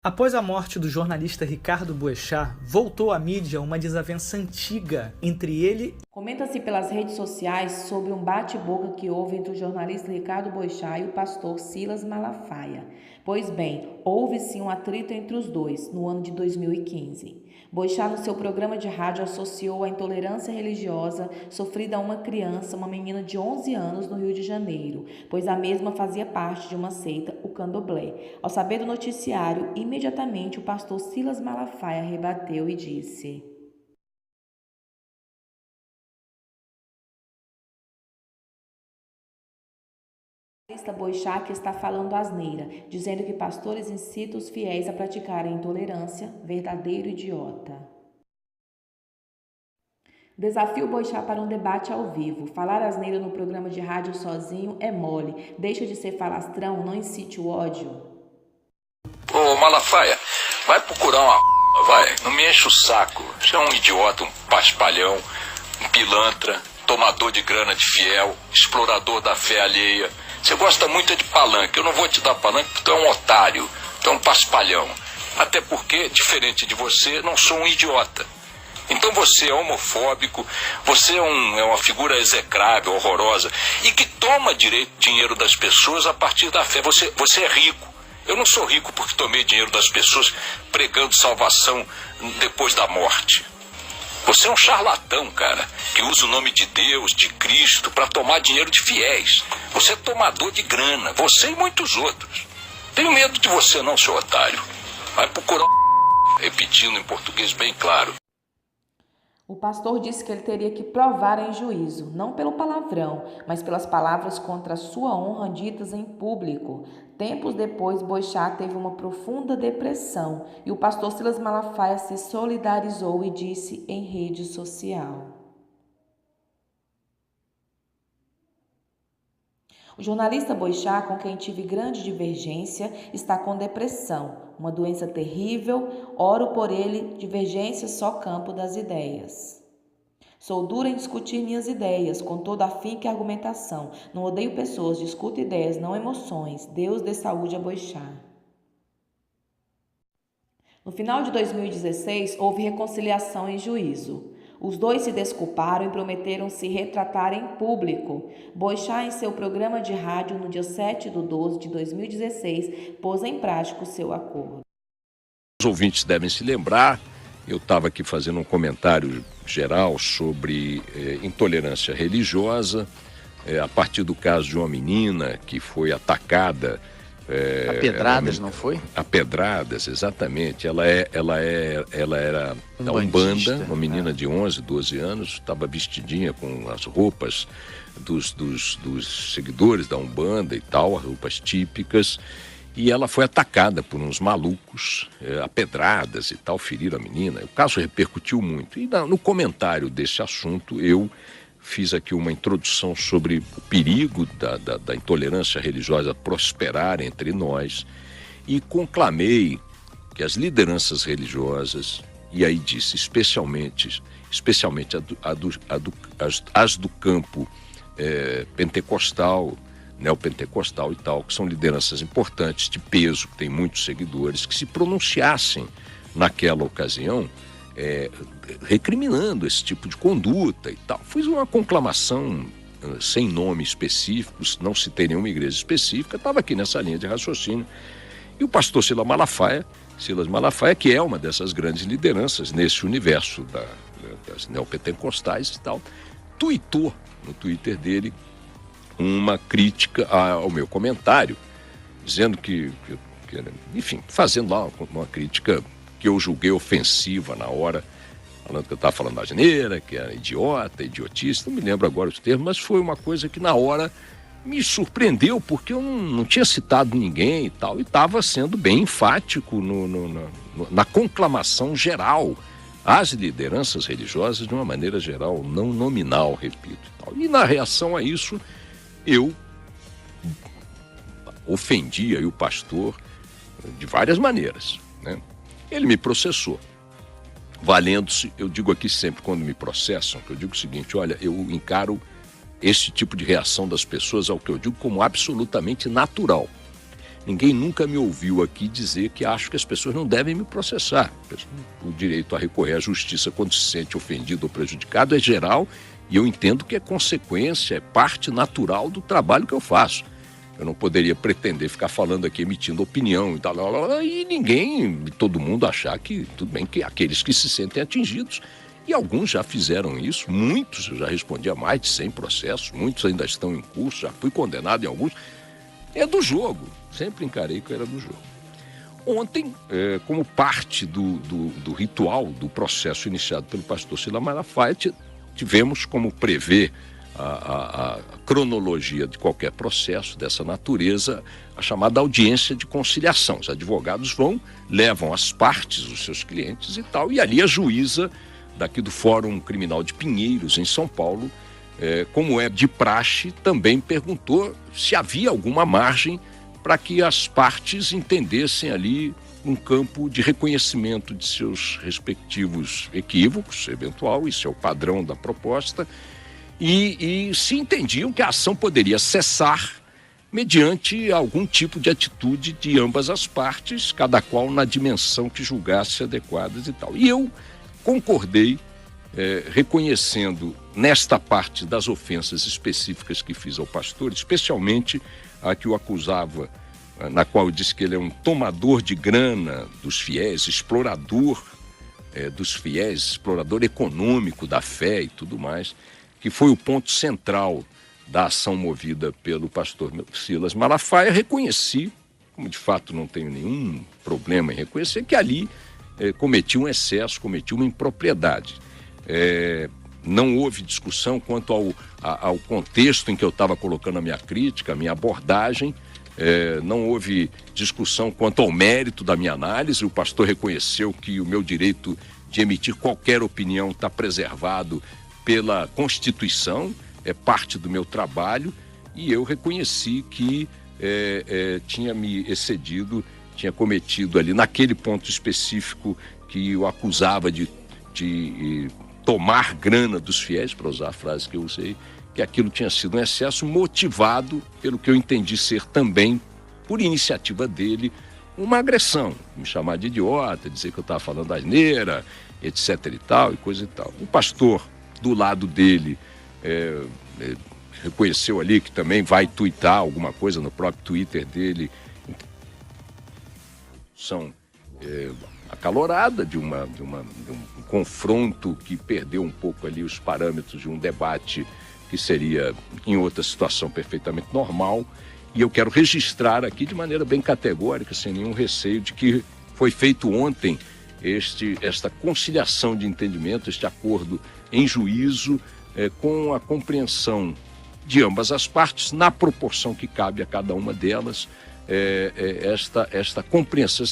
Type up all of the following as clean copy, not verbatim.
Após a morte do jornalista Ricardo Boechat, voltou à mídia uma desavença antiga entre ele. Comenta-se pelas redes sociais sobre um bate-boca que houve entre o jornalista Ricardo Boechat e o pastor Silas Malafaia. Pois bem, houve sim um atrito entre os dois no ano de 2015. Boechat, no seu programa de rádio, associou a intolerância religiosa sofrida a uma criança, uma menina de 11 anos, no Rio de Janeiro, pois a mesma fazia parte de uma seita, o Candomblé. Ao saber do noticiário, imediatamente o pastor Silas Malafaia rebateu e disse: Boechat que está falando asneira, dizendo que pastores incitam os fiéis a praticarem intolerância, verdadeiro idiota. Desafio Boechat para um debate ao vivo. Falar asneira no programa de rádio sozinho é mole. Deixa de ser falastrão, não incite o ódio. Ô Malafaia, vai procurar uma vai, não me enche o saco. Você é um idiota, um paspalhão, um pilantra, tomador de grana de fiel, explorador da fé alheia. Você gosta muito de palanque, eu não vou te dar palanque porque tu é um otário, tu é um paspalhão. Até porque, diferente de você, não sou um idiota. Então você é homofóbico, você é uma figura execrável, horrorosa, e que toma dinheiro das pessoas a partir da fé. Você é rico. Eu não sou rico porque tomei dinheiro das pessoas pregando salvação depois da morte. Você é um charlatão, cara, que usa o nome de Deus, de Cristo, para tomar dinheiro de fiéis. Você é tomador de grana, você e muitos outros. Tenho medo de você não, seu otário. Vai procurar repetindo em português bem claro. O pastor disse que ele teria que provar em juízo, não pelo palavrão, mas pelas palavras contra a sua honra ditas em público. Tempos depois, Boechat teve uma profunda depressão e o pastor Silas Malafaia se solidarizou e disse em rede social: o jornalista Boechat, com quem tive grande divergência, está com depressão, uma doença terrível. Oro por ele, divergência só campo das ideias. Sou dura em discutir minhas ideias, com toda afinco e argumentação. Não odeio pessoas, discuto ideias, não emoções. Deus dê saúde a Boechat. No final de 2016, houve reconciliação em juízo. Os dois se desculparam e prometeram se retratar em público. Boechat, em seu programa de rádio, no dia 7/12 de 2016, pôs em prática o seu acordo. Os ouvintes devem se lembrar, eu estava aqui fazendo um comentário geral sobre intolerância religiosa, a partir do caso de uma menina que foi atacada. A pedradas, não foi? A pedradas, exatamente. Ela era da Umbanda, uma menina de 11, 12 anos, estava vestidinha com as roupas dos seguidores da Umbanda e tal, as roupas típicas, e ela foi atacada por uns malucos, a pedradas e tal, feriram a menina. O caso repercutiu muito. E no comentário desse assunto, eu fiz aqui uma introdução sobre o perigo da intolerância religiosa prosperar entre nós e conclamei que as lideranças religiosas, e aí disse especialmente as do campo pentecostal, neopentecostal e tal, que são lideranças importantes, de peso, que têm muitos seguidores, que se pronunciassem naquela ocasião recriminando esse tipo de conduta e tal. Fiz uma conclamação sem nome específico, não citei nenhuma igreja específica, estava aqui nessa linha de raciocínio. E o pastor Silas Malafaia, que é uma dessas grandes lideranças nesse universo das neopentecostais e tal, tuitou no Twitter dele uma crítica ao meu comentário, dizendo que enfim, fazendo lá uma crítica que eu julguei ofensiva na hora, falando que eu estava falando da asneira, que era idiota, idiotice, não me lembro agora os termos, mas foi uma coisa que na hora me surpreendeu, porque eu não tinha citado ninguém e tal, e estava sendo bem enfático na conclamação geral às lideranças religiosas de uma maneira geral, não nominal, repito. E tal. E na reação a isso, eu ofendia o pastor de várias maneiras, né? Ele me processou, valendo-se, eu digo aqui sempre quando me processam, que eu digo o seguinte: olha, eu encaro esse tipo de reação das pessoas ao que eu digo como absolutamente natural. Ninguém nunca me ouviu aqui dizer que acho que as pessoas não devem me processar. O direito a recorrer à justiça quando se sente ofendido ou prejudicado é geral, e eu entendo que é consequência, é parte natural do trabalho que eu faço. Eu não poderia pretender ficar falando aqui, emitindo opinião e tal, e ninguém, todo mundo achar que tudo bem, que aqueles que se sentem atingidos, e alguns já fizeram isso, muitos, eu já respondi a mais de 100 processos, muitos ainda estão em curso, já fui condenado em alguns, é do jogo, sempre encarei que era do jogo. Ontem, como parte do ritual, do processo iniciado pelo pastor Silas Malafaia, tivemos como prevê a cronologia de qualquer processo dessa natureza, a chamada audiência de conciliação. Os advogados levam as partes, os seus clientes e tal, e ali a juíza daqui do Fórum Criminal de Pinheiros, em São Paulo, como é de praxe, também perguntou se havia alguma margem para que as partes entendessem ali um campo de reconhecimento de seus respectivos equívocos, eventual, isso é o padrão da proposta, e se entendiam que a ação poderia cessar mediante algum tipo de atitude de ambas as partes, cada qual na dimensão que julgasse adequadas e tal. E eu concordei, reconhecendo nesta parte das ofensas específicas que fiz ao pastor, especialmente a que o acusava, na qual eu disse que ele é um tomador de grana dos fiéis, explorador dos fiéis, explorador econômico da fé e tudo mais, que foi o ponto central da ação movida pelo pastor Silas Malafaia. Reconheci, como de fato não tenho nenhum problema em reconhecer, que ali cometi um excesso, cometi uma impropriedade. Não houve discussão quanto ao contexto em que eu estava colocando a minha crítica, a minha abordagem. Não houve discussão quanto ao mérito da minha análise. O pastor reconheceu que o meu direito de emitir qualquer opinião está preservado pela Constituição, é parte do meu trabalho, e eu reconheci que tinha me excedido, tinha cometido ali, naquele ponto específico que o acusava de tomar grana dos fiéis, para usar a frase que eu usei, que aquilo tinha sido um excesso motivado pelo que eu entendi ser também, por iniciativa dele, uma agressão, me chamar de idiota, dizer que eu estava falando asneira, etc e tal, e coisa e tal. O pastor, do lado dele, reconheceu ali que também vai tuitar alguma coisa no próprio Twitter dele, acalorada de um confronto que perdeu um pouco ali os parâmetros de um debate que seria, em outra situação, perfeitamente normal. E eu quero registrar aqui de maneira bem categórica, sem nenhum receio, de que foi feito ontem esta conciliação de entendimento, este acordo em juízo, com a compreensão de ambas as partes, na proporção que cabe a cada uma delas, esta compreensão,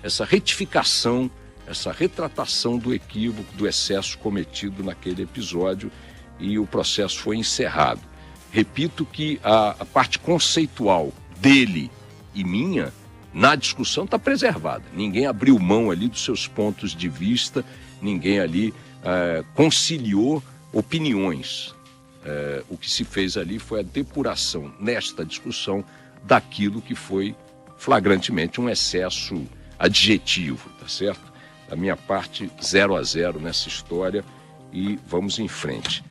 essa retificação, essa retratação do equívoco, do excesso cometido naquele episódio, e o processo foi encerrado. Repito que a parte conceitual dele e minha, na discussão, está preservada. Ninguém abriu mão ali dos seus pontos de vista, ninguém ali conciliou opiniões. O que se fez ali foi a depuração, nesta discussão, daquilo que foi flagrantemente um excesso adjetivo, tá certo? Da minha parte, 0-0 nessa história, e vamos em frente.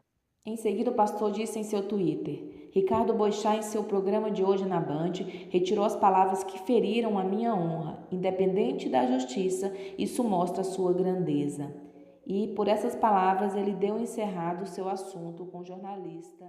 Em seguida, o pastor disse em seu Twitter: Ricardo Boixá, em seu programa de hoje na Band, retirou as palavras que feriram a minha honra. Independente da justiça, isso mostra a sua grandeza. E, por essas palavras, ele deu encerrado o seu assunto com o jornalista